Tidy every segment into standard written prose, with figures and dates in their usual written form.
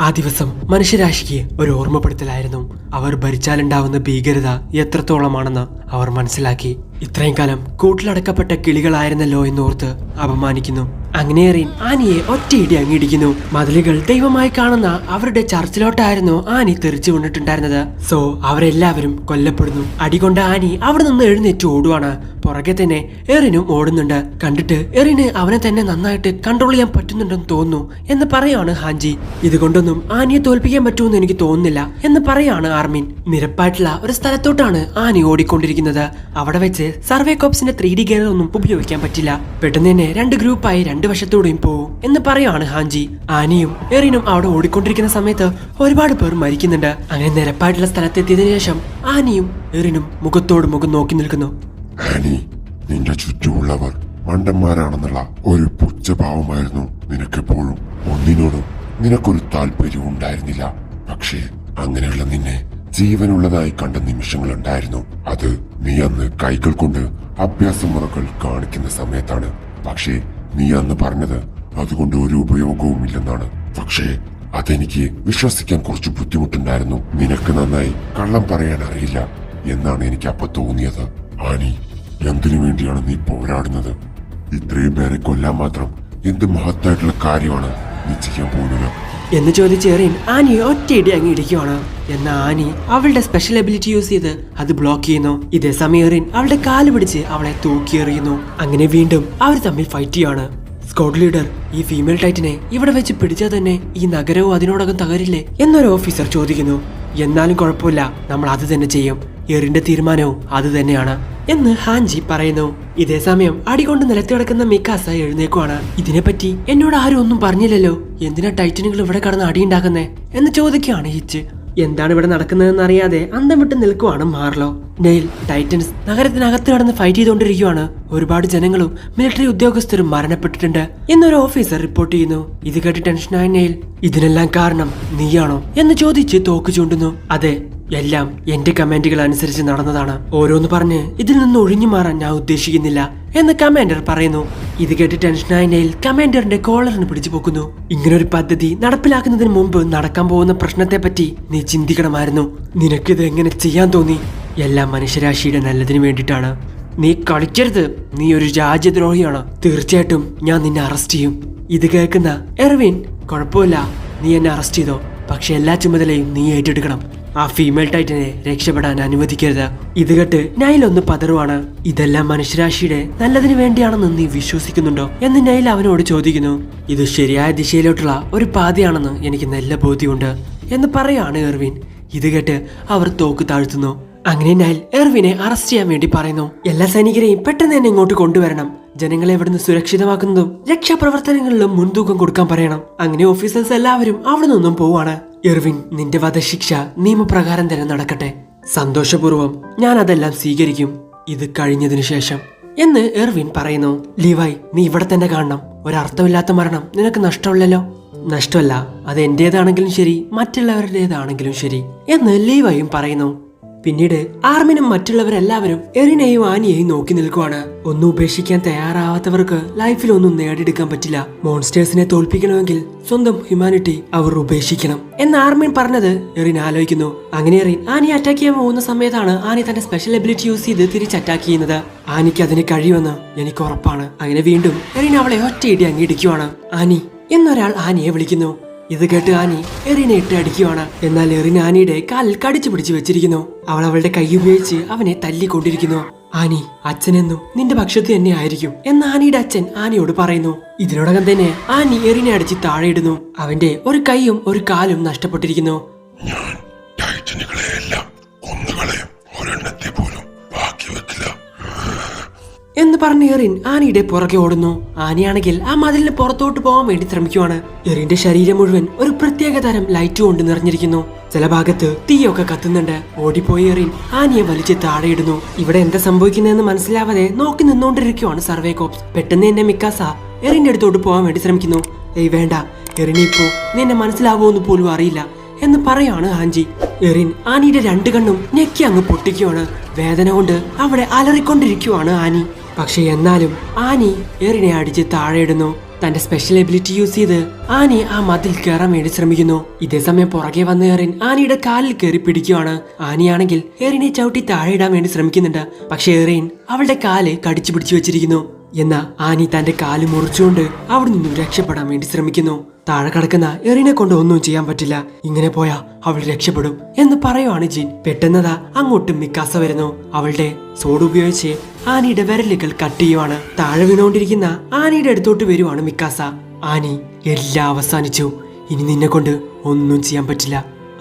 ആ ദിവസം മനുഷ്യരാശിക്ക് ഒരു ഓർമ്മപ്പെടുത്തലായിരുന്നു. അവർ ഭരിച്ചാലുണ്ടാവുന്ന ഭീകരത എത്രത്തോളമാണെന്ന് അവർ മനസ്സിലാക്കി. ഇത്രയും കാലം കൂട്ടിലടക്കപ്പെട്ട കിളികളായിരുന്നല്ലോ എന്നോർത്ത് അപമാനിക്കുന്നു. അങ്ങനെ എറിൻ ആനിയെ ഒറ്റയിടി അങ്ങിടിക്കുന്നു. മതിലുകൾ ദൈവമായി കാണുന്ന അവരുടെ ചർച്ചിലോട്ടായിരുന്നു ആനി തെറിച്ചു കൊണ്ടിട്ടുണ്ടായിരുന്നത്. സോ അവരെല്ലാവരും കൊല്ലപ്പെടുന്നു. അടികൊണ്ട ആനി അവിടെ നിന്ന് എഴുന്നേറ്റ് ഓടുവാണ്. പുറകെ തന്നെ എറിനും ഓടുന്നുണ്ട്. കണ്ടിട്ട് എറിന് അവനെ തന്നെ നന്നായിട്ട് കൺട്രോൾ ചെയ്യാൻ പറ്റുന്നുണ്ടെന്ന് തോന്നുന്നു എന്ന് പറയാണ് ഹാൻജി. ഇതുകൊണ്ടൊന്നും ആനിയെ തോൽപ്പിക്കാൻ പറ്റുമെന്ന് എനിക്ക് തോന്നുന്നില്ല എന്ന് പറയാണ് ആർമിൻ. നിരപ്പായിട്ടുള്ള ഒരു സ്ഥലത്തോട്ടാണ് ആനി ഓടിക്കൊണ്ടിരിക്കുന്നത്. അവിടെ വെച്ച് സർവേ കോപ്സിന്റെ 3D ഗെയർ ഒന്നും ഉപയോഗിക്കാൻ പറ്റില്ല. പെട്ടെന്ന് തന്നെ 2 ഗ്രൂപ്പായി 2 വശത്തോടെയും പോവും എന്ന് പറയാണ് ഹാൻജി. ആനിയും എറിനും അവിടെ ഓടിക്കൊണ്ടിരിക്കുന്ന സമയത്ത് ഒരുപാട് പേർ മരിക്കുന്നുണ്ട്. അങ്ങനെ നിരപ്പായിട്ടുള്ള സ്ഥലത്തെത്തിയതിനു ശേഷം ആനിയും എറിനും മുഖത്തോട് മുഖം നോക്കി നിൽക്കുന്നു. ആനി, നിന്റെ ചുറ്റുമുള്ളവർ മണ്ടന്മാരാണെന്നുള്ള ഒരു പുച്ഛഭാവമായിരുന്നു നിനക്കെപ്പോഴും. ഒന്നിനോടും നിനക്കൊരു താല്പര്യവും ഉണ്ടായിരുന്നില്ല. പക്ഷേ അങ്ങനെയുള്ള നിന്നെ ജീവനുള്ളതായി കണ്ട നിമിഷങ്ങളുണ്ടായിരുന്നു. അത് നീ അന്ന് കൈകൾ കൊണ്ട് അഭ്യാസമുറകൾ കാണിക്കുന്ന സമയത്താണ്. പക്ഷേ നീ അന്ന് പറഞ്ഞത് അതുകൊണ്ട് ഒരു ഉപയോഗവുമില്ലെന്നാണ്. പക്ഷേ അതെനിക്ക് വിശ്വസിക്കാൻ കുറച്ച് ബുദ്ധിമുട്ടുണ്ടായിരുന്നു. നിനക്ക് നന്നായി കള്ളം പറയാൻ അറിയില്ല എന്നാണ് എനിക്ക് അപ്പൊ തോന്നിയത്. ആനി, എന്തിനു വേണ്ടിയാണ് നീ പോരാടുന്നത്? ഇത്രയും പേരെ കൊല്ലാൻ മാത്രം എന്ത് മഹത്തായിട്ടുള്ള കാര്യമാണ് നീ ചെയ്യാൻ പോകുന്നത് എന്ന് ചോദിച്ച് എറിൻ ആനിയെ ഒറ്റയിടി അങ്ങ് ഇടിക്കുവാണ്. എന്നാ ആനി അവളുടെ സ്പെഷ്യൽ എബിലിറ്റി യൂസ് ചെയ്ത് അത് ബ്ലോക്ക് ചെയ്യുന്നു. ഇതേ സമയം എറിൻ അവളുടെ കാല് പിടിച്ച് അവളെ തൂക്കിയെറിയുന്നു. അങ്ങനെ വീണ്ടും അവർ തമ്മിൽ ഫൈറ്റ് ചെയ്യാണ്. സ്ക്വാഡ് ലീഡർ ഈ ഫീമെയിൽ ടൈറ്റനെ ഇവിടെ വെച്ച് പിടിച്ചാൽ തന്നെ ഈ നഗരവും അതിനോടകം തകരില്ലേ എന്നൊരു ഓഫീസർ ചോദിക്കുന്നു. എന്നാലും കുഴപ്പമില്ല, നമ്മൾ അത് തന്നെ ചെയ്യും. എറിന്റെ തീരുമാനവും അത് തന്നെയാണ് എന്ന് ഹാൻജി പറയുന്നു. ഇതേ സമയം അടികൊണ്ട് നിലത്ത് കിടക്കുന്ന മിക്കാസ എഴുന്നേക്കുവാണ്. ഇതിനെപ്പറ്റി എന്നോട് ആരും ഒന്നും പറഞ്ഞില്ലല്ലോ, എന്തിനാ ടൈറ്റനുകൾ ഇവിടെ കടന്ന് അടിയുണ്ടാക്കുന്നേ എന്ന് ചോദിക്കുകയാണ് ഹിച്ച്. എന്താണ് ഇവിടെ നടക്കുന്നതെന്ന് അറിയാതെ അന്തം വിട്ട് നിൽക്കുവാണ് മാർലോ. നെയിൽ, ടൈറ്റൻസ് നഗരത്തിനകത്ത് കടന്ന് ഫൈറ്റ് ചെയ്തുകൊണ്ടിരിക്കുകയാണ്. ഒരുപാട് ജനങ്ങളും മിലിറ്ററി ഉദ്യോഗസ്ഥരും മരണപ്പെട്ടിട്ടുണ്ട് എന്നൊരു ഓഫീസർ റിപ്പോർട്ട് ചെയ്യുന്നു. ഇത് കേട്ട് ടെൻഷനായ നെയിൽ, ഇതിനെല്ലാം കാരണം നീയാണോ എന്ന് ചോദിച്ച് തോക്ക് ചൂണ്ടുന്നു. അതെ, എല്ലാം എന്റെ കമാൻഡുകൾ അനുസരിച്ച് നടന്നതാണ്. ഓരോന്ന് പറഞ്ഞ് ഇതിൽ നിന്ന് ഒഴിഞ്ഞു മാറാൻ ഞാൻ ഉദ്ദേശിക്കുന്നില്ല എന്ന് കമാൻഡർ പറയുന്നു. ഇത് കേട്ട് ടെൻഷനായ നെയിൽ കമാൻഡറിന്റെ കോളറിന് പിടിച്ചു പോക്കുന്നു. ഇങ്ങനൊരു പദ്ധതി നടപ്പിലാക്കുന്നതിന് മുമ്പ് നടക്കാൻ പോകുന്ന പ്രശ്നത്തെ പറ്റി നീ ചിന്തിക്കണമായിരുന്നു. നിനക്കിത് എങ്ങനെ ചെയ്യാൻ തോന്നി? എല്ലാം മനുഷ്യരാശിയുടെ നല്ലതിന് വേണ്ടിയിട്ടാണ്. നീ കളിക്കരുത്, നീ ഒരു രാജ്യദ്രോഹിയാണ്. തീർച്ചയായിട്ടും ഞാൻ നിന്നെ അറസ്റ്റ് ചെയ്യും. ഇത് കേൾക്കുന്ന എർവിൻ, കുഴപ്പമില്ല, നീ എന്നെ അറസ്റ്റ് ചെയ്തോ, പക്ഷെ എല്ലാ ചുമതലയും നീ ഏറ്റെടുക്കണം. ആ ഫീമെയിൽ ടൈറ്റനെ രക്ഷപ്പെടാൻ അനുവദിക്കരുത്. ഇത് കേട്ട് നൈൽ ഒന്ന് പതറുവാണ്. ഇതെല്ലാം മനുഷ്യരാശിയുടെ നല്ലതിന് വേണ്ടിയാണെന്ന് നീ വിശ്വസിക്കുന്നുണ്ടോ എന്ന് നൈൽ അവനോട് ചോദിക്കുന്നു. ഇത് ശരിയായ ദിശയിലോട്ടുള്ള ഒരു പാതയാണെന്ന് എനിക്ക് നല്ല ബോധ്യമുണ്ട് എന്ന് പറയാണ് എർവിൻ. ഇത് കേട്ട് അവർ തോക്ക് താഴ്ത്തുന്നു. അങ്ങനെ നൈൽ എർവിനെ അറസ്റ്റ് ചെയ്യാൻ വേണ്ടി പറയുന്നു. എല്ലാ സൈനികരെയും പെട്ടെന്ന് തന്നെ ഇങ്ങോട്ട് കൊണ്ടുവരണം. ജനങ്ങളെ ഇവിടുന്ന് സുരക്ഷിതമാക്കുന്നതും രക്ഷാപ്രവർത്തനങ്ങളിലും മുൻതൂക്കം കൊടുക്കാൻ പറയണം. അങ്ങനെ ഓഫീസേഴ്സ് എല്ലാവരും അവിടെ നിന്നും പോവാണ്. എർവിൻ, നിന്റെ വധശിക്ഷ നിയമപ്രകാരം തന്നെ നടക്കട്ടെ. സന്തോഷപൂർവ്വം ഞാൻ അതെല്ലാം സ്വീകരിക്കും, ഇത് കഴിഞ്ഞതിനു ശേഷം എന്ന് എർവിൻ പറയുന്നു. ലീവായ്, നീ ഇവിടെ തന്നെ കാണണം. ഒരർത്ഥമില്ലാത്ത മരണം നിനക്ക് നഷ്ടമില്ലല്ലോ. നഷ്ടമല്ല, അത് എന്റേതാണെങ്കിലും ശരി, മറ്റുള്ളവരുടേതാണെങ്കിലും ശരി എന്ന് ലീവായും പറയുന്നു. പിന്നീട് ആർമിനും മറ്റുള്ളവരെല്ലാവരും എറിനെയും ആനിയെയും നോക്കി നിൽക്കുവാണ്. ഒന്നും ഉപേക്ഷിക്കാൻ തയ്യാറാവാത്തവർക്ക് ലൈഫിൽ ഒന്നും നേടിയെടുക്കാൻ പറ്റില്ല. മോൺസ്റ്റേഴ്സിനെ തോൽപ്പിക്കണമെങ്കിൽ സ്വന്തം ഹ്യൂമാനിറ്റി അവർ ഉപേക്ഷിക്കണം എന്ന് ആർമിൻ പറഞ്ഞത് എറിൻ ആലോചിക്കുന്നു. അങ്ങനെ എറിൻ ആനിയെ അറ്റാക്ക് ചെയ്യാൻ പോകുന്ന സമയത്താണ് ആനി തന്റെ സ്പെഷ്യൽ എബിലിറ്റി യൂസ് ചെയ്ത് തിരിച്ച് അറ്റാക്ക് ചെയ്യുന്നത്. ആനിക്ക് അതിന് കഴിയുമെന്ന് എനിക്ക് ഉറപ്പാണ്. അങ്ങനെ വീണ്ടും എറിൻ അവളെ ഒറ്റയിടി അങ്ങിടിക്കുവാണ്. ആനി എന്നൊരാൾ ആനിയെ വിളിക്കുന്നു. ഇത് കേട്ട് ആനി എറിനെ ഇട്ട് അടിക്കുവാണ്. എന്നാൽ എറിൻ ആനിയുടെ കാലിൽ കടിച്ചു പിടിച്ചു വെച്ചിരിക്കുന്നു. അവൾ അവളുടെ കൈ ഉപയോഗിച്ച് അവനെ തല്ലിക്കൊണ്ടിരിക്കുന്നു. ആനി, അച്ഛനെന്നും നിന്റെ പക്ഷത്ത് തന്നെ ആയിരിക്കും എന്ന് ആനിയുടെ അച്ഛൻ ആനിയോട് പറയുന്നു. ഇതിനോടകം തന്നെ ആനി എറിനെ അടിച്ച് താഴെയിടുന്നു. അവന്റെ ഒരു കൈയും ഒരു കാലും നഷ്ടപ്പെട്ടിരിക്കുന്നു. ഞാൻ ടൈറ്റനുകളെയെല്ലാം കൊന്നുകളയും, ഒരെണ്ണത്തെ പോലും ബാക്കി വെക്കില്ല എന്ന് പറഞ്ഞ് എറിൻ ആനിയുടെ പുറകെ ഓടുന്നു. ആനിയാണെങ്കിൽ ആ മതിലിന് പുറത്തോട്ട് പോകാൻ വേണ്ടി ശ്രമിക്കുവാണ്. എറിന്റെ ശരീരം മുഴുവൻ ഒരു പ്രത്യേക തരം ലൈറ്റ് കൊണ്ട് നിറഞ്ഞിരിക്കുന്നു. ചില ഭാഗത്ത് തീയൊക്കെ കത്തുന്നുണ്ട്. ഓടിപ്പോയി എറിൻ ആനിയെ വലിച്ച് താഴെയിടുന്നു. ഇവിടെ എന്താ സംഭവിക്കുന്നതെന്ന് മനസ്സിലാവാതെ നോക്കി നിന്നോണ്ടിരിക്കുവാണ് സർവേ കോപ്സ്. പെട്ടെന്ന് എന്നെ മിക്കാസ എറിന്റെ അടുത്തോട്ട് പോകാൻ വേണ്ടി ശ്രമിക്കുന്നു. ഏയ് വേണ്ട, എറിനിപ്പോ നിന്നെ മനസ്സിലാവുമെന്ന് പോലും അറിയില്ല എന്ന് പറയാണ് ഹാൻജി. എറിൻ ആനിയുടെ 2 കണ്ണും ഞെക്കി അങ്ങ് പൊട്ടിക്കുവാണ്. വേദന കൊണ്ട് അവിടെ അലറിക്കൊണ്ടിരിക്കുവാണ് ആനി. പക്ഷെ എന്നാലും ആനി എറിനെ അടിച്ച് താഴെയിടുന്നു. തന്റെ സ്പെഷ്യൽ എബിലിറ്റി യൂസ് ചെയ്ത് ആനി ആ മതിൽ കയറാൻ വേണ്ടി ശ്രമിക്കുന്നു. ഇതേ സമയം പുറകെ വന്ന എറിൻ ആനിയുടെ കാലിൽ കയറി പിടിക്കുകയാണ്. ആനിയാണെങ്കിൽ എറിനെ ചവിട്ടി താഴെ ഇടാൻ വേണ്ടി ശ്രമിക്കുന്നുണ്ട്. പക്ഷെ എറിൻ അവളുടെ കാല് കടിച്ചു പിടിച്ചു വെച്ചിരിക്കുന്നു. എന്നാ ആനി തന്റെ കാല് മുറിച്ചുകൊണ്ട് അവിടെ നിന്നും രക്ഷപ്പെടാൻ വേണ്ടി ശ്രമിക്കുന്നു. താഴെ കിടക്കുന്ന എറിനെ കൊണ്ട് ഒന്നും ചെയ്യാൻ പറ്റില്ല. ഇങ്ങനെ പോയാ അവൾ രക്ഷപ്പെടും എന്ന് പറയുവാണ് ജിൻ. പെട്ടെന്നതാ അങ്ങോട്ടും മിക്കാസ വരുന്നു. അവളുടെ സോഡ് ഉപയോഗിച്ച് ആനിയുടെ വിരലുകൾ കട്ട് ചെയ്യുവാണ്. താഴെ വീണുകൊണ്ടിരിക്കുന്ന ആനിയുടെ അടുത്തോട്ട് വരുവാണ് മിക്കാസ. ആനി, എല്ലാം അവസാനിച്ചു. ഇനി നിന്നെ കൊണ്ട് ഒന്നും ചെയ്യാൻ പറ്റില്ല.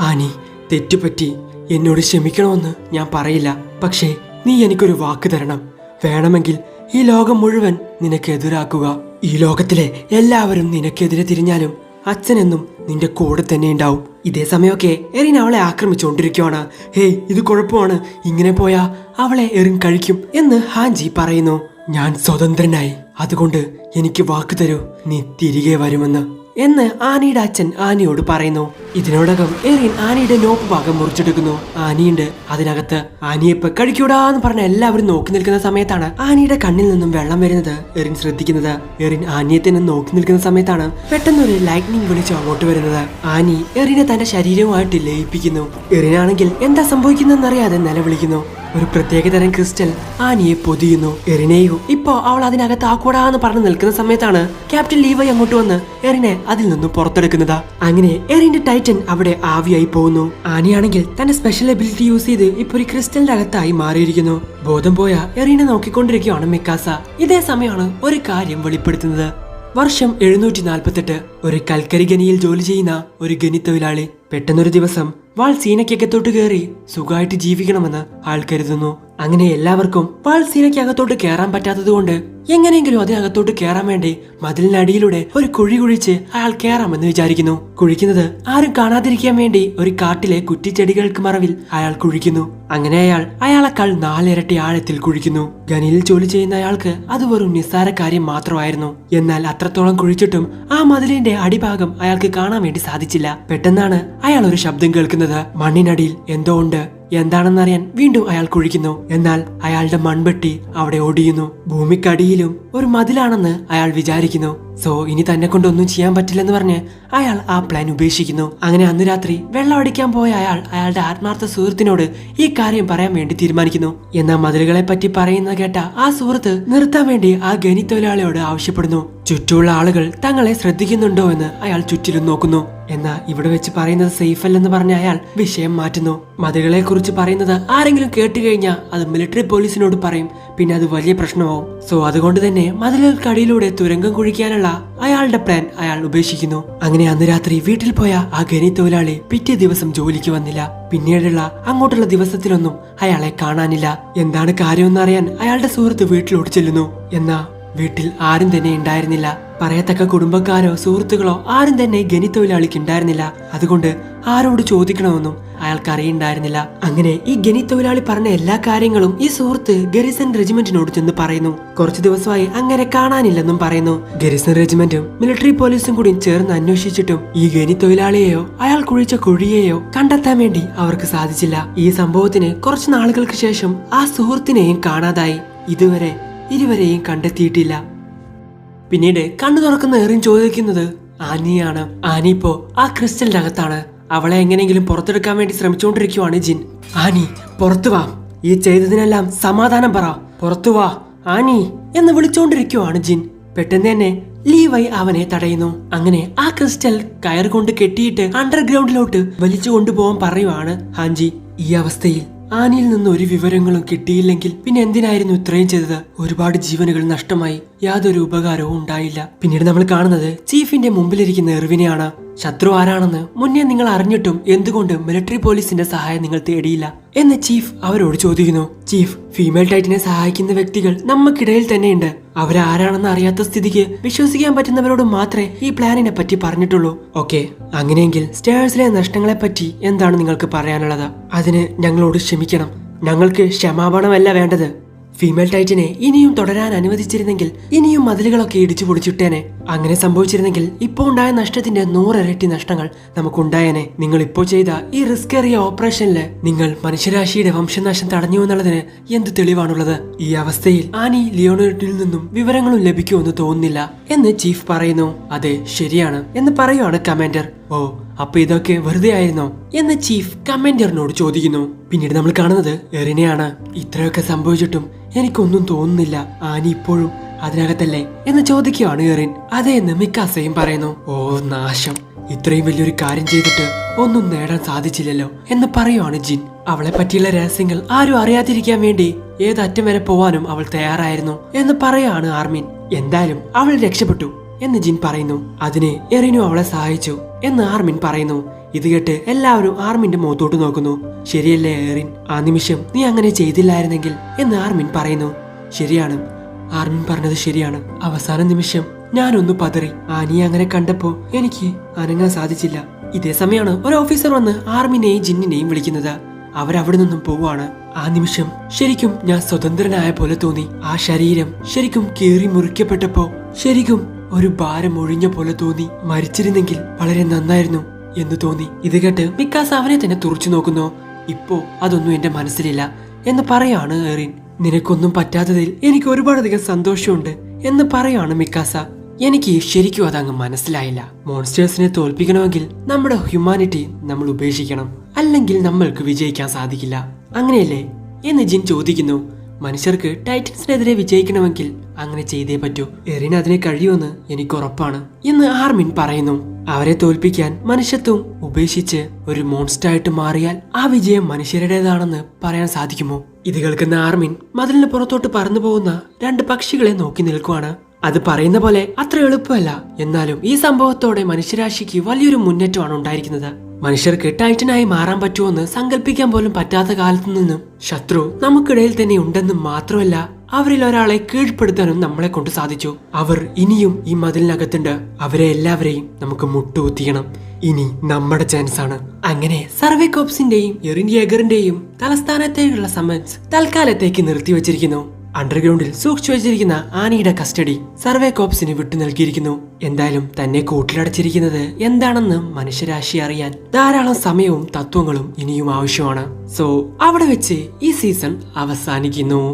ആനി, തെറ്റുപറ്റി, എന്നോട് ക്ഷമിക്കണമെന്ന് ഞാൻ പറയില്ല. പക്ഷേ നീ എനിക്കൊരു വാക്ക് തരണം. വേണമെങ്കിൽ ഈ ലോകം മുഴുവൻ നിനക്കെതിരാക്കുക. ഈ ലോകത്തിലെ എല്ലാവരും നിനക്കെതിരെ തിരിഞ്ഞാലും അച്ഛനെന്നും നിന്റെ കൂടെ തന്നെ ഉണ്ടാവും. ഇതേ സമയമൊക്കെ എറിൻ അവളെ ആക്രമിച്ചുകൊണ്ടിരിക്കുവാണ്. ഹേയ്, ഇത് കുഴപ്പമാണ്. ഇങ്ങനെ പോയാ അവളെ എറിൻ കഴിക്കും എന്ന് ഹാൻജി പറയുന്നു. ഞാൻ സ്വതന്ത്രനായി, അതുകൊണ്ട് എനിക്ക് വാക്ക് തരൂ, നീ തിരികെ വരുമെന്ന് എന്ന് ആനിയുടെ അച്ഛൻ ആനിയോട് പറയുന്നു. ഇതിനോടകം എറിൻ ആനിയുടെ നോപ്പ് ഭാഗം മുറിച്ചെടുക്കുന്നു. ആനിയുണ്ട് അതിനകത്ത്. ആനിയെപ്പ കഴിക്കൂടാന്ന് പറഞ്ഞ എല്ലാവരും നോക്കി നിൽക്കുന്ന സമയത്താണ് ആനിയുടെ കണ്ണിൽ നിന്നും വെള്ളം വരുന്നത് എറിൻ ശ്രദ്ധിക്കുന്നത്. എറിൻ ആനിയെ തന്നെ നോക്കി നിൽക്കുന്ന സമയത്താണ് പെട്ടെന്നൊരു ലൈറ്റ്നിങ് വിളിച്ച് അങ്ങോട്ട് വരുന്നത്. ആനി എറിനെ തന്റെ ശരീരവുമായിട്ട് ലയിപ്പിക്കുന്നു. എറിനാണെങ്കിൽ എന്താ സംഭവിക്കുന്നറിയാതെ നിലവിളിക്കുന്നു. ഒരു പ്രത്യേകതരം ക്രിസ്റ്റൽ ആനിയെ പൊതിയുന്നു. എറിനെയോ ഇപ്പോ അവൾ അതിനകത്ത് ആക്കൂടാന്ന് പറഞ്ഞു നിൽക്കുന്ന സമയത്താണ് ക്യാപ്റ്റൻ ലീവൈ അങ്ങോട്ട് വന്ന് എറിനെ അതിൽ നിന്നും പുറത്തെടുക്കുന്നത്. അങ്ങനെ എറിന്റെ ടൈറ്റൻ അവിടെ ആവിയായി പോകുന്നു. ആനിയാണെങ്കിൽ തന്റെ സ്പെഷ്യൽ എബിലിറ്റി യൂസ് ചെയ്ത് ഇപ്പൊ ഒരു ക്രിസ്റ്റലിന്റെ അകത്തായി മാറിയിരിക്കുന്നു. ബോധം പോയ എറിനെ നോക്കിക്കൊണ്ടിരിക്കുകയാണ് മിക്കാസ. ഇതേ സമയമാണ് ഒരു കാര്യം വെളിപ്പെടുത്തുന്നത്. വർഷം 748. ഒരു കൽക്കരി ഖനിയിൽ ജോലി ചെയ്യുന്ന ഒരു ഖനി തൊഴിലാളി പെട്ടെന്നൊരു ദിവസം വാൾ സീനയ്ക്കകത്തോട്ട് കയറി സുഖമായിട്ട് ജീവിക്കണമെന്ന് അയാൾ കരുതുന്നു. അങ്ങനെ എല്ലാവർക്കും വാൾ സീനയ്ക്കകത്തോട്ട് കയറാൻ പറ്റാത്തത് കൊണ്ട് എങ്ങനെയെങ്കിലും അതിനകത്തോട്ട് കയറാൻ വേണ്ടി മതിലിനടിയിലൂടെ ഒരു കുഴി കുഴിച്ച് അയാൾ കയറാമെന്ന് വിചാരിക്കുന്നു. കുഴിക്കുന്നത് ആരും കാണാതിരിക്കാൻ വേണ്ടി ഒരു കാട്ടിലെ കുറ്റിച്ചെടികൾക്ക് മറവിൽ അയാൾ കുഴിക്കുന്നു. അങ്ങനെ അയാളെക്കാൾ 4 ഇരട്ടി ആഴത്തിൽ കുഴിക്കുന്നു. ഖനിയിൽ ജോലി ചെയ്യുന്ന അയാൾക്ക് അത് വെറും നിസ്സാര കാര്യം മാത്രമായിരുന്നു. എന്നാൽ അത്രത്തോളം കുഴിച്ചിട്ടും ആ മതിലിന്റെ അടിഭാഗം അയാൾക്ക് കാണാൻ വേണ്ടി സാധിച്ചില്ല. പെട്ടെന്നാണ് അയാൾ ഒരു ശബ്ദം കേൾക്കുന്നത്. മണ്ണിനടിയിൽ എന്തോ ഉണ്ട്. എന്താണെന്നറിയാൻ വീണ്ടും അയാൾ കുഴിക്കുന്നു. എന്നാൽ അയാളുടെ മൺപെട്ടി അവിടെ ഒടിയുന്നു. ഭൂമിക്കടിയിലും ഒരു മതിലാണെന്ന് അയാൾ വിചാരിക്കുന്നു. സോ ഇനി തന്നെ കൊണ്ടൊന്നും ചെയ്യാൻ പറ്റില്ലെന്ന് പറഞ്ഞ് അയാൾ ആ പ്ലാൻ ഉപേക്ഷിക്കുന്നു. അങ്ങനെ അന്ന് രാത്രി വെള്ളം അടിക്കാൻ പോയ അയാളുടെ ആത്മാർത്ഥ സുഹൃത്തിനോട് ഈ കാര്യം പറയാൻ വേണ്ടി തീരുമാനിക്കുന്നു. എന്നാൽ മതിലുകളെ പറ്റി പറയുന്നത് കേട്ട ആ സുഹൃത്ത് നിർത്താൻ വേണ്ടി ആ ഖനി തൊഴിലാളിയോട് ആവശ്യപ്പെടുന്നു. ചുറ്റുമുള്ള ആളുകൾ തങ്ങളെ ശ്രദ്ധിക്കുന്നുണ്ടോ എന്ന് അയാൾ ചുറ്റിലും നോക്കുന്നു. എന്നാൽ ഇവിടെ വെച്ച് പറയുന്നത് സേഫ് അല്ലെന്ന് പറഞ്ഞ അയാൾ വിഷയം മാറ്റുന്നു. മതിലുകളെ കുറിച്ച് പറയുന്നത് ആരെങ്കിലും കേട്ട് കഴിഞ്ഞാൽ അത് മിലിറ്ററി പോലീസിനോട് പറയും. പിന്നെ അത് വലിയ പ്രശ്നമാവും. സോ അതുകൊണ്ട് തന്നെ മതിലുകൾക്കടിയിലൂടെ തുരങ്കം കുഴിക്കാനുള്ള അയാളുടെ പ്ലാൻ അയാൾ ഉപേക്ഷിക്കുന്നു. അങ്ങനെ അന്ന് രാത്രി വീട്ടിൽ പോയ ആ ഖനി തൊഴിലാളി പിറ്റേ ദിവസം ജോലിക്ക് വന്നില്ല. പിന്നീടുള്ള അങ്ങോട്ടുള്ള ദിവസത്തിലൊന്നും അയാളെ കാണാനില്ല. എന്താണ് കാര്യമെന്നറിയാൻ അയാളുടെ സുഹൃത്ത് വീട്ടിലോട്ട് ചെല്ലുന്നു. എന്നാ വീട്ടിൽ ആരും തന്നെ ഉണ്ടായിരുന്നില്ല. പറയത്തക്ക കുടുംബക്കാരോ സുഹൃത്തുക്കളോ ആരും തന്നെ ഖനി തൊഴിലാളിക്ക് ഉണ്ടായിരുന്നില്ല. അതുകൊണ്ട് ആരോട് ചോദിക്കണമെന്നും അയാൾക്ക് അറിയണ്ടായിരുന്നില്ല. അങ്ങനെ ഈ ഖനി തൊഴിലാളി പറഞ്ഞ എല്ലാ കാര്യങ്ങളും ഈ സുഹൃത്ത് ഗരിസൺ റെജിമെന്റിനോട് ചെന്ന് പറയുന്നു. കുറച്ചു ദിവസമായി അങ്ങനെ കാണാനില്ലെന്നും പറയുന്നു. ഗരിസൺ റെജിമെന്റും മിലിറ്ററി പോലീസും കൂടി ചേർന്ന് അന്വേഷിച്ചിട്ടും ഈ ഖനി തൊഴിലാളിയെയോ അയാൾ കുഴിച്ച കുഴിയെയോ കണ്ടെത്താൻ വേണ്ടി അവർക്ക് സാധിച്ചില്ല. ഈ സംഭവത്തിന് കുറച്ചു നാളുകൾക്ക് ശേഷം ആ സുഹൃത്തിനെയും കാണാതായി. ഇതുവരെ ഇരുവരെയും കണ്ടെത്തിയിട്ടില്ല. പിന്നീട് കണ്ണു തുറക്കുന്ന എറിൻ ചോദിക്കുന്നത് ആനിയാണ്. ആനി ഇപ്പോ ആ ക്രിസ്റ്റലിന്റെ അകത്താണ്. അവളെ എങ്ങനെയെങ്കിലും പുറത്തെടുക്കാൻ വേണ്ടി ശ്രമിച്ചുകൊണ്ടിരിക്കുവാണ് ജിൻ. ആനി, പുറത്തു വാ. ഈ ചെയ്തതിനെല്ലാം സമാധാനം പറ. പുറത്തു വാ ആനി എന്ന് വിളിച്ചുകൊണ്ടിരിക്കുവാണ് ജിൻ. പെട്ടെന്ന് തന്നെ ലീവൈ അവനെ തടയുന്നു. അങ്ങനെ ആ ക്രിസ്റ്റൽ കയർ കൊണ്ട് കെട്ടിയിട്ട് അണ്ടർഗ്രൗണ്ടിലോട്ട് വലിച്ചു കൊണ്ടുപോകാൻ പറയുവാണ് ഹാൻജി. ഈ അവസ്ഥയിൽ ആനിയിൽ നിന്ന് ഒരു വിവരങ്ങളും കിട്ടിയില്ലെങ്കിൽ പിന്നെ എന്തിനായിരുന്നു ഇത്രയും ചെയ്തത്? ഒരുപാട് ജീവനുകൾ നഷ്ടമായി. യാതൊരു ഉപകാരവും ഉണ്ടായില്ല. പിന്നീട് നമ്മൾ കാണുന്നത് ചീഫിന്റെ മുമ്പിലിരിക്കുന്ന എർവിനെയാണ്. ശത്രു ആരാണെന്ന് മുന്നേ നിങ്ങൾ അറിഞ്ഞിട്ടും എന്തുകൊണ്ട് മിലിറ്ററി പോലീസിന്റെ സഹായം നിങ്ങൾ തേടിയില്ല എന്ന് ചീഫ് അവരോട് ചോദിക്കുന്നു. ചീഫ്, ഫീമെയിൽ ടൈറ്റിനെ സഹായിക്കുന്ന വ്യക്തികൾ നമുക്കിടയിൽ തന്നെയുണ്ട്. അവരാരാണെന്ന് അറിയാത്ത സ്ഥിതിക്ക് വിശ്വസിക്കാൻ പറ്റുന്നവരോട് മാത്രമേ ഈ പ്ലാനിനെ പറ്റി പറഞ്ഞിട്ടുള്ളൂ. ഓക്കെ, അങ്ങനെയെങ്കിൽ സ്റ്റേഴ്സിലെ നഷ്ടങ്ങളെ പറ്റി എന്താണ് നിങ്ങൾക്ക് പറയാനുള്ളത്? അതിന് ഞങ്ങളോട് ക്ഷമിക്കണം. ഞങ്ങൾക്ക് ക്ഷമാപണമല്ല വേണ്ടത്, ഫീമെയിൽ ടൈറ്റനെ ഇനിയും തുടരാൻ അനുവദിച്ചിരുന്നെങ്കിൽ ഇനിയും മതിലുകളൊക്കെ ഇടിച്ചു പൊടിച്ചിട്ടേനെ. അങ്ങനെ സംഭവിച്ചിരുന്നെങ്കിൽ ഇപ്പോൾ ഉണ്ടായ നഷ്ടത്തിന്റെ 100 ഇരട്ടി നഷ്ടങ്ങൾ നമുക്കുണ്ടായേനെ. നിങ്ങൾ ഇപ്പോൾ ചെയ്ത ഈ റിസ്കേറിയ ഓപ്പറേഷനില് നിങ്ങൾ മനുഷ്യരാശിയുടെ വംശനാശം തടഞ്ഞു എന്നുള്ളതിന് എന്ത് തെളിവാണുള്ളത്? ഈ അവസ്ഥയിൽ ആനി ലിയോണോയിൽ നിന്നും വിവരങ്ങളും ലഭിക്കുമെന്ന് തോന്നുന്നില്ല എന്ന് ചീഫ് പറയുന്നു. അതെ, ശരിയാണ് എന്ന് പറയുവാണ് കമാൻഡർ. ഓ, അപ്പൊ ഇതൊക്കെ വെറുതെ ആയിരുന്നോ എന്ന് ചീഫ് കമാൻഡറിനോട് ചോദിക്കുന്നു. പിന്നീട് നമ്മൾ കാണുന്നത് എറിനെയാണ്. ഇത്രയൊക്കെ സംഭവിച്ചിട്ടും എനിക്കൊന്നും തോന്നുന്നില്ല, ആനി ഇപ്പോഴും അതിനകത്തല്ലേ എന്ന് ചോദിക്കുകയാണ് എറിൻ. അതെ എന്ന് മിക്കാസയും പറയുന്നു. ഓ നാശം, ഇത്രയും വലിയൊരു കാര്യം ചെയ്തിട്ട് ഒന്നും നേടാൻ സാധിച്ചില്ലല്ലോ എന്ന് പറയുവാണ് ജിൻ. അവളെ പറ്റിയുള്ള രഹസ്യങ്ങൾ ആരും അറിയാതിരിക്കാൻ വേണ്ടി ഏതറ്റം വരെ പോവാനും അവൾ തയ്യാറായിരുന്നു എന്ന് പറയാണ് ആർമിൻ. എന്തായാലും അവൾ രക്ഷപ്പെട്ടു എന്ന് ജിൻ പറയുന്നു. അതിന് എറിനു അവളെ സഹായിച്ചു എന്ന് ആർമിൻ പറയുന്നു. ഇത് കേട്ട് എല്ലാവരും ആർമിന്റെ മുഖത്തോട്ട് നോക്കുന്നു. ശരിയല്ലേ എറിൻ, ആ നിമിഷം നീ അങ്ങനെ ചെയ്തില്ലായിരുന്നെങ്കിൽ എന്ന് ആർമിൻ പറയുന്നു. ശരിയാണ്, ആർമിൻ പറഞ്ഞത് ശരിയാണ്. അവസാന നിമിഷം ഞാനൊന്ന് പതറി. ആനിയെ അങ്ങനെ കണ്ടപ്പോ എനിക്ക് അനങ്ങാൻ സാധിച്ചില്ല. ഇതേ സമയമാണ് ഒരു ഓഫീസർ വന്ന് ആർമിനെയും ജിന്നിനെയും വിളിക്കുന്നത്. അവരവിടെ നിന്നും പോവാണ്. ആ നിമിഷം ശരിക്കും ഞാൻ സ്വതന്ത്രനായ പോലെ തോന്നി. ആ ശരീരം ശരിക്കും കീറി മുറിക്കപ്പെട്ടപ്പോ ശരിക്കും ഒരു ഭാരം ഒഴിഞ്ഞ പോലെ തോന്നി. മരിച്ചിരുന്നെങ്കിൽ വളരെ നന്നായിരുന്നു എന്ന് തോന്നി. ഇത് കേട്ട് മിക്കാസ അവനെ തന്നെ തുറച്ചു നോക്കുന്നു. ഇപ്പോ അതൊന്നും എന്റെ മനസ്സിലില്ല എന്ന് പറയാണ് എറിൻ. നിനക്കൊന്നും പറ്റാത്തതിൽ എനിക്ക് ഒരുപാടധികം സന്തോഷമുണ്ട് എന്ന് പറയാണ് മിക്കാസ. എനിക്ക് ശരിക്കും അതങ്ങ് മനസ്സിലായില്ല. മോൺസ്റ്റേഴ്സിനെ തോൽപ്പിക്കണമെങ്കിൽ നമ്മുടെ ഹ്യൂമാനിറ്റി നമ്മൾ ഉപേക്ഷിക്കണം, അല്ലെങ്കിൽ നമ്മൾക്ക് വിജയിക്കാൻ സാധിക്കില്ല, അങ്ങനെയല്ലേ എന്ന് ജിൻ ചോദിക്കുന്നു. മനുഷ്യർക്ക് ടൈറ്റൻസിനെതിരെ വിജയിക്കണമെങ്കിൽ അങ്ങനെ ചെയ്തേ പറ്റൂ. എറിൻ അതിനെ കഴിയുമെന്ന് എനിക്ക് ഉറപ്പാണ് എന്ന് ആർമിൻ പറയുന്നു. അവരെ തോൽപ്പിക്കാൻ മനുഷ്യത്വം ഉപേക്ഷിച്ച് ഒരു മോൺസ്റ്റർ ആയിട്ട് മാറിയാൽ ആ വിജയം മനുഷ്യരുടേതാണെന്ന് പറയാൻ സാധിക്കുമോ? ഇത് കേൾക്കുന്ന ആർമിൻ മതിലിന് പുറത്തോട്ട് പറന്നു പോകുന്ന 2 പക്ഷികളെ നോക്കി നിൽക്കുവാണ്. അത് പറയുന്ന പോലെ അത്ര എളുപ്പമല്ല. എന്നാലും ഈ സംഭവത്തോടെ മനുഷ്യരാശിക്ക് വലിയൊരു മുന്നേറ്റമാണ് ഉണ്ടായിരിക്കുന്നത്. മനുഷ്യർക്ക് ടൈറ്റനായി മാറാൻ പറ്റുമെന്ന് സങ്കല്പിക്കാൻ പോലും പറ്റാത്ത കാലത്തു നിന്നും ശത്രു നമുക്കിടയിൽ തന്നെ ഉണ്ടെന്നും മാത്രമല്ല അവരിൽ ഒരാളെ കീഴ്പ്പെടുത്താനും നമ്മളെ കൊണ്ട് സാധിച്ചു. അവർ ഇനിയും ഈ മതിലിനകത്തുണ്ട്. അവരെ എല്ലാവരെയും നമുക്ക് മുട്ടുകുത്തിക്കണം. ഇനി നമ്മുടെ ചാൻസ് ആണ്. അങ്ങനെ സർവേ കോപ്സിന്റെയും എറിൻ യേഗറിന്റെയും തലസ്ഥാനത്തേക്കുള്ള സമൻസ് തൽക്കാലത്തേക്ക് നിർത്തിവച്ചിരിക്കുന്നു. അണ്ടർഗ്രൗണ്ടിൽ സൂക്ഷിച്ചു വെച്ചിരിക്കുന്ന ആനിയുടെ കസ്റ്റഡി സർവേ കോപ്സിന് വിട്ടു നൽകിയിരിക്കുന്നു. എന്തായാലും തന്നെ കൂട്ടിലടച്ചിരിക്കുന്നത് എന്താണെന്ന് മനുഷ്യരാശി അറിയാൻ ധാരാളം സമയവും തത്വങ്ങളും ഇനിയും ആവശ്യമാണ്. സോ അവിടെ വെച്ച് ഈ സീസൺ അവസാനിക്കുന്നു.